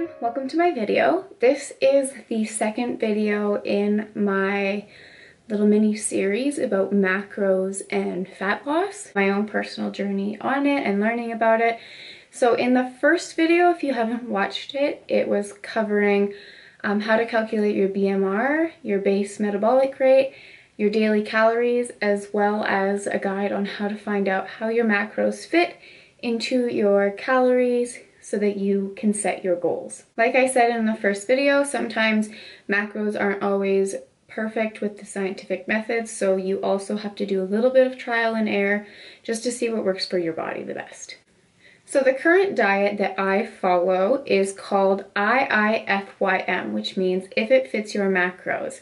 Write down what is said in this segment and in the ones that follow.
everyone, welcome to my video. This is the second video in my little mini series about macros and fat loss, my own personal journey on it and learning about it. So in the first video, if you haven't watched it, it was covering how to calculate your BMR, your base metabolic rate, your daily calories, as well as a guide on how to find out how your macros fit into your calories so that you can set your goals. Like I said in the first video, sometimes macros aren't always perfect with the scientific methods, so you also have to do a little bit of trial and error just to see what works for your body the best. So the current diet that I follow is called IIFYM, which means if it fits your macros.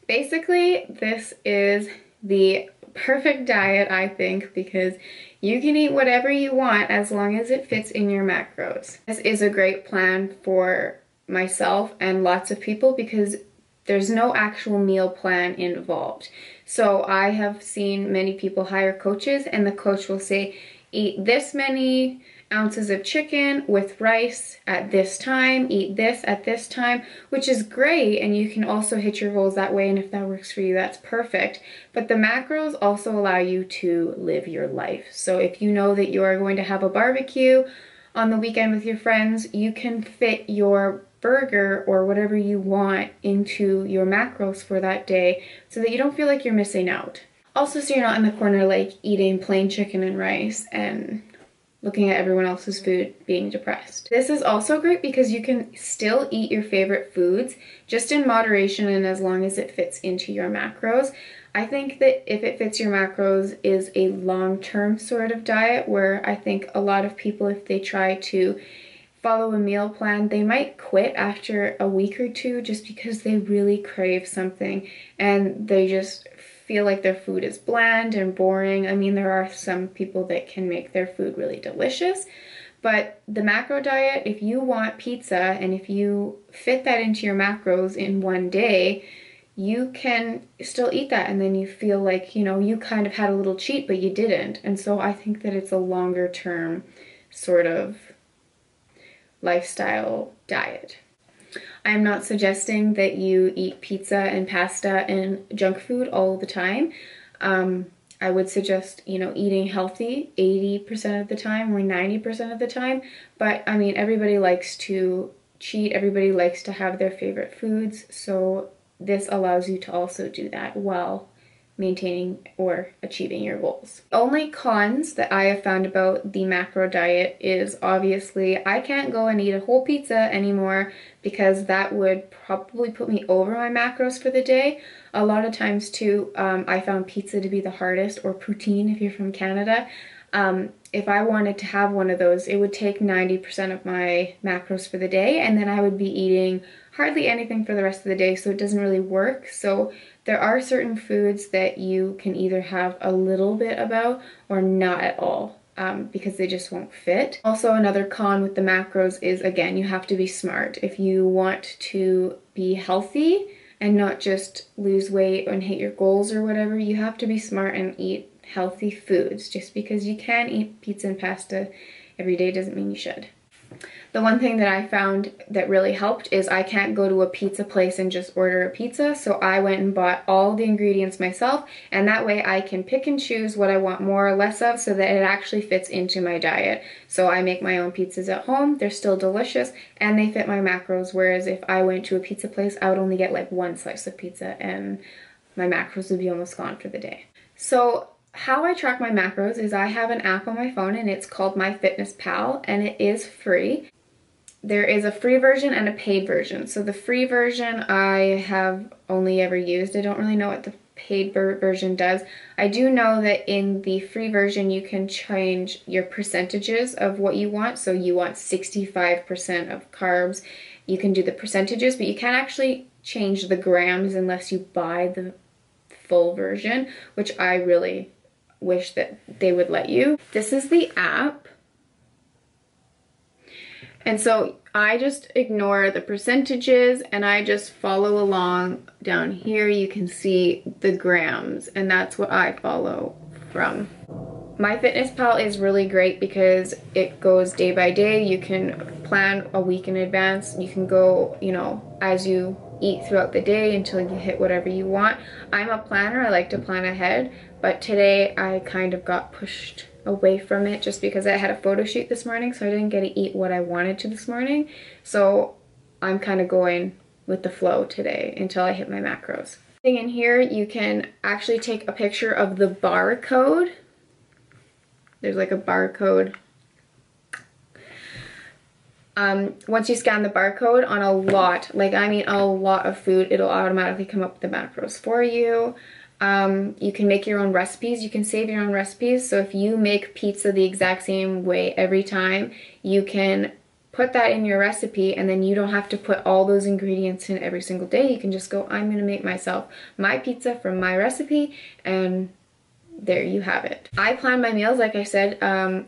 Basically, this is the perfect diet, I think, because you can eat whatever you want as long as it fits in your macros. This is a great plan for myself and lots of people because there's no actual meal plan involved. So I have seen many people hire coaches and the coach will say, eat this many ounces of chicken with rice at this time, eat this at this time, which is great, and you can also hit your goals that way, and if that works for you, that's perfect. But the macros also allow you to live your life. So if you know that you are going to have a barbecue on the weekend with your friends, you can fit your burger or whatever you want into your macros for that day so that you don't feel like you're missing out. Also, so you're not in the corner like eating plain chicken and rice and looking at everyone else's food being depressed. This is also great because you can still eat your favorite foods just in moderation and as long as it fits into your macros. I think that if it fits your macros is a long-term sort of diet where I think a lot of people, if they try to follow a meal plan, they might quit after a week or two just because they really crave something and they just feel like their food is bland and boring. I mean, there are some people that can make their food really delicious, but the macro diet, if you want pizza and if you fit that into your macros in one day, you can still eat that and then you feel like, you know, you kind of had a little cheat, but you didn't. And so I think that it's a longer term sort of lifestyle diet. I'm not suggesting that you eat pizza and pasta and junk food all the time. I would suggest, you know, eating healthy 80% of the time or 90% of the time. But I mean, everybody likes to cheat. Everybody likes to have their favorite foods. So this allows you to also do that while maintaining or achieving your goals. Only cons that I have found about the macro diet is obviously I can't go and eat a whole pizza anymore because that would probably put me over my macros for the day. A lot of times too, I found pizza to be the hardest, or poutine if you're from Canada. If I wanted to have one of those, it would take 90% of my macros for the day, and then I would be eating hardly anything for the rest of the day, so it doesn't really work. So there are certain foods that you can either have a little bit about or not at all because they just won't fit. Also, another con with the macros is, again, you have to be smart. If you want to be healthy and not just lose weight and hit your goals or whatever, you have to be smart and eat healthy foods. Just because you can eat pizza and pasta every day doesn't mean you should. The one thing that I found that really helped is I can't go to a pizza place and just order a pizza, so I went and bought all the ingredients myself, and that way I can pick and choose what I want more or less of so that it actually fits into my diet. So I make my own pizzas at home, they're still delicious, and they fit my macros, whereas if I went to a pizza place, I would only get like one slice of pizza and my macros would be almost gone for the day. So how I track my macros is I have an app on my phone and it's called MyFitnessPal and it is free. There is a free version and a paid version. So the free version I have only ever used. I don't really know what the paid version does. I do know that in the free version you can change your percentages of what you want. So you want 65% of carbs. You can do the percentages, but you can't actually change the grams unless you buy the full version, which I really wish that they would let you. This is the app. And so I just ignore the percentages and I just follow along. Down here you can see the grams, and that's what I follow from MyFitnessPal is really great because it goes day by day. You can plan a week in advance. You can go, you know, as you eat throughout the day until you hit whatever you want. I'm a planner. I like to plan ahead, but today I kind of got pushed away from it just because I had a photo shoot this morning, so I didn't get to eat what I wanted to this morning. So I'm kind of going with the flow today until I hit my macros. In here, you can actually take a picture of the barcode. There's like a barcode. Once you scan the barcode on a lot, like I mean a lot of food, it'll automatically come up with the macros for you. You can make your own recipes. You can save your own recipes. So if you make pizza the exact same way every time, you can put that in your recipe, and then you don't have to put all those ingredients in every single day. You can just go, I'm gonna make myself my pizza from my recipe, and there you have it. I plan my meals, like I said,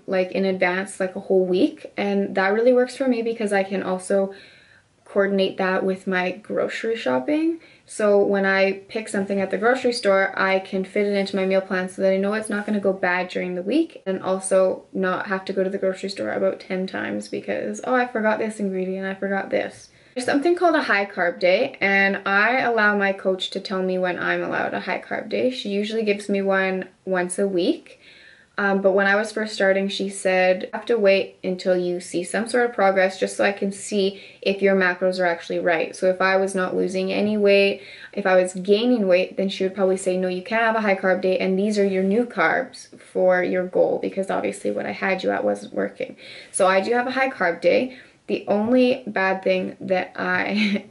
like in advance, like a whole week, and that really works for me because I can also coordinate that with my grocery shopping. So when I pick something at the grocery store, I can fit it into my meal plan so that I know it's not going to go bad during the week, and also not have to go to the grocery store about 10 times because, oh, I forgot this ingredient, I forgot this. There's something called a high carb day, and I allow my coach to tell me when I'm allowed a high carb day. She usually gives me one once a week. But when I was first starting, she said, you have to wait until you see some sort of progress just so I can see if your macros are actually right. So if I was not losing any weight, if I was gaining weight, then she would probably say, no, you can't have a high carb day, and these are your new carbs for your goal, because obviously what I had you at wasn't working. So I do have a high carb day. The only bad thing that I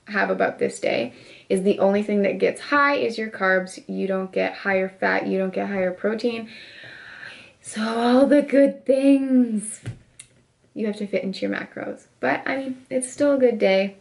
have about this day is the only thing that gets high is your carbs. You don't get higher fat, you don't get higher protein. So all the good things you have to fit into your macros. But I mean, it's still a good day.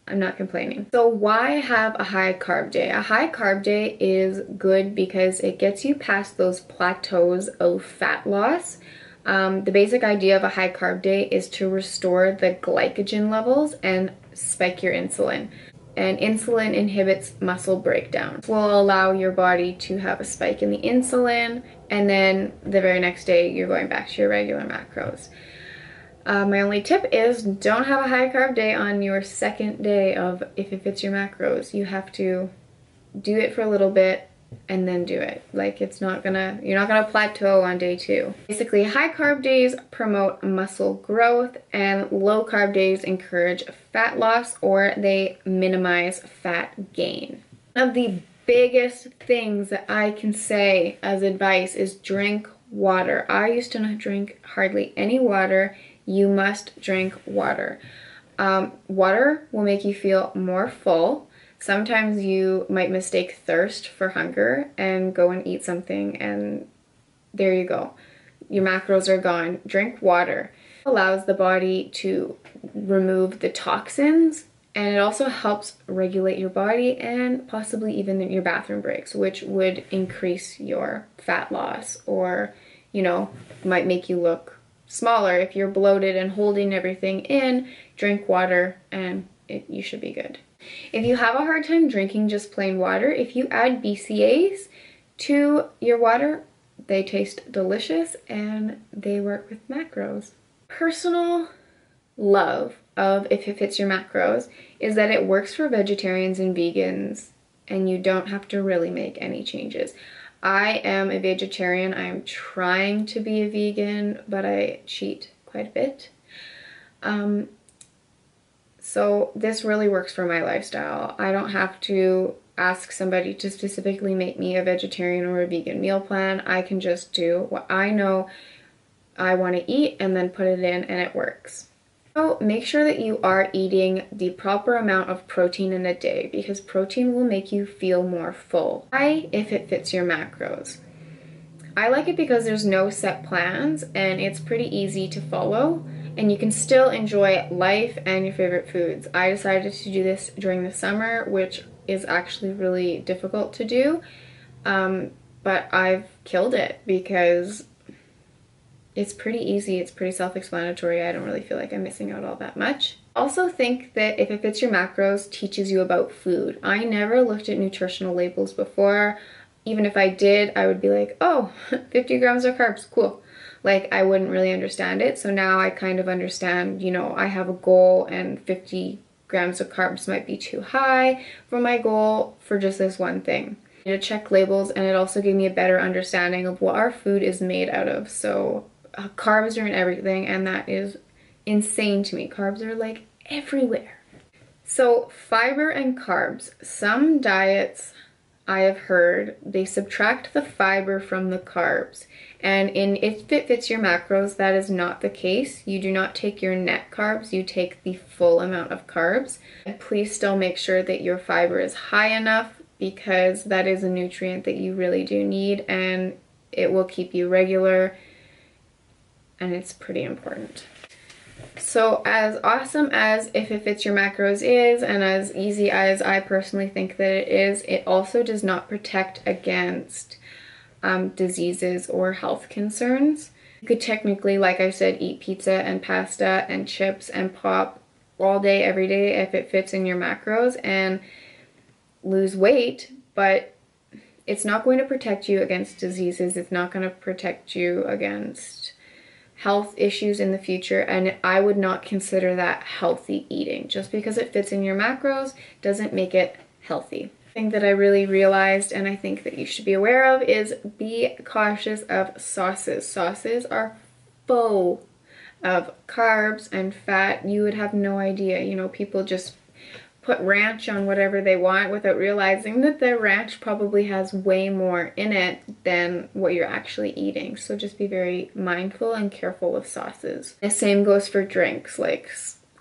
I'm not complaining. So why have a high carb day? A high carb day is good because it gets you past those plateaus of fat loss. The basic idea of a high carb day is to restore the glycogen levels and spike your insulin. And insulin inhibits muscle breakdown. This will allow your body to have a spike in the insulin, and then the very next day you're going back to your regular macros. My only tip is don't have a high carb day on your second day of if it fits your macros. You have to do it for a little bit and then do it. Like you're not gonna plateau on day 2. Basically, high carb days promote muscle growth, and low carb days encourage fat loss, or they minimize fat gain. One of the biggest things that I can say as advice is drink water. I used to not drink hardly any water. You must drink water. Water will make you feel more full. Sometimes you might mistake thirst for hunger and go and eat something, and there you go. Your macros are gone. Drink water. It allows the body to remove the toxins, and it also helps regulate your body and possibly even your bathroom breaks, which would increase your fat loss, or, you know, might make you look smaller. If you're bloated and holding everything in, drink water and you should be good. If you have a hard time drinking just plain water, if you add BCAAs to your water, they taste delicious and they work with macros. Personal love of if it fits your macros is that it works for vegetarians and vegans, and you don't have to really make any changes. I am a vegetarian. I'm trying to be a vegan, but I cheat quite a bit. So this really works for my lifestyle. I don't have to ask somebody to specifically make me a vegetarian or a vegan meal plan. I can just do what I know I want to eat and then put it in, and it works. So make sure that you are eating the proper amount of protein in a day, because protein will make you feel more full. Why? If it fits your macros. I like it because there's no set plans and it's pretty easy to follow, and you can still enjoy life and your favorite foods. I decided to do this during the summer, which is actually really difficult to do, but I've killed it because it's pretty easy, it's pretty self-explanatory. I don't really feel like I'm missing out all that much. Also think that if it fits your macros teaches you about food. I never looked at nutritional labels before. even if I did, I would be like, oh, 50 grams of carbs, cool. Like, I wouldn't really understand it. So now I kind of understand, you know, I have a goal and 50 grams of carbs might be too high for my goal for just this one thing. To check labels, and it also gave me a better understanding of what our food is made out of. So carbs are in everything, and that is insane to me. Carbs are like everywhere. So fiber and carbs. Some diets I have heard, they subtract the fiber from the carbs. And if it fits your macros, that is not the case. You do not take your net carbs, you take the full amount of carbs. And please still make sure that your fiber is high enough, because that is a nutrient that you really do need, and it will keep you regular, and it's pretty important. So as awesome as if it fits your macros is, and as easy as I personally think that it is, it also does not protect against diseases or health concerns. You could technically, like I said, eat pizza and pasta and chips and pop all day, every day if it fits in your macros and lose weight, but it's not going to protect you against diseases. It's not going to protect you against health issues in the future, and I would not consider that healthy eating. Just because it fits in your macros doesn't make it healthy. The thing that I really realized, and I think that you should be aware of, is be cautious of sauces. Sauces are full of carbs and fat. You would have no idea. You know, people just put ranch on whatever they want without realizing that the ranch probably has way more in it than what you're actually eating. So just be very mindful and careful with sauces. The same goes for drinks like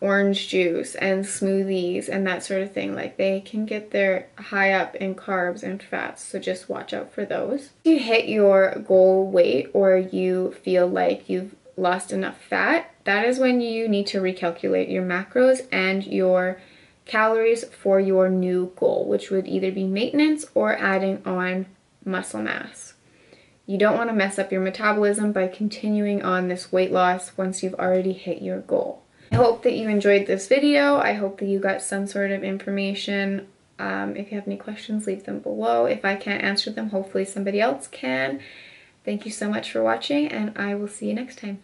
orange juice and smoothies and that sort of thing. Like, they can get there high up in carbs and fats, so just watch out for those. If you hit your goal weight or you feel like you've lost enough fat, that is when you need to recalculate your macros and your calories for your new goal, which would either be maintenance or adding on muscle mass. You don't want to mess up your metabolism by continuing on this weight loss once you've already hit your goal. I hope that you enjoyed this video. I hope that you got some sort of information. If you have any questions, leave them below. If I can't answer them, hopefully somebody else can. Thank you so much for watching, and I will see you next time.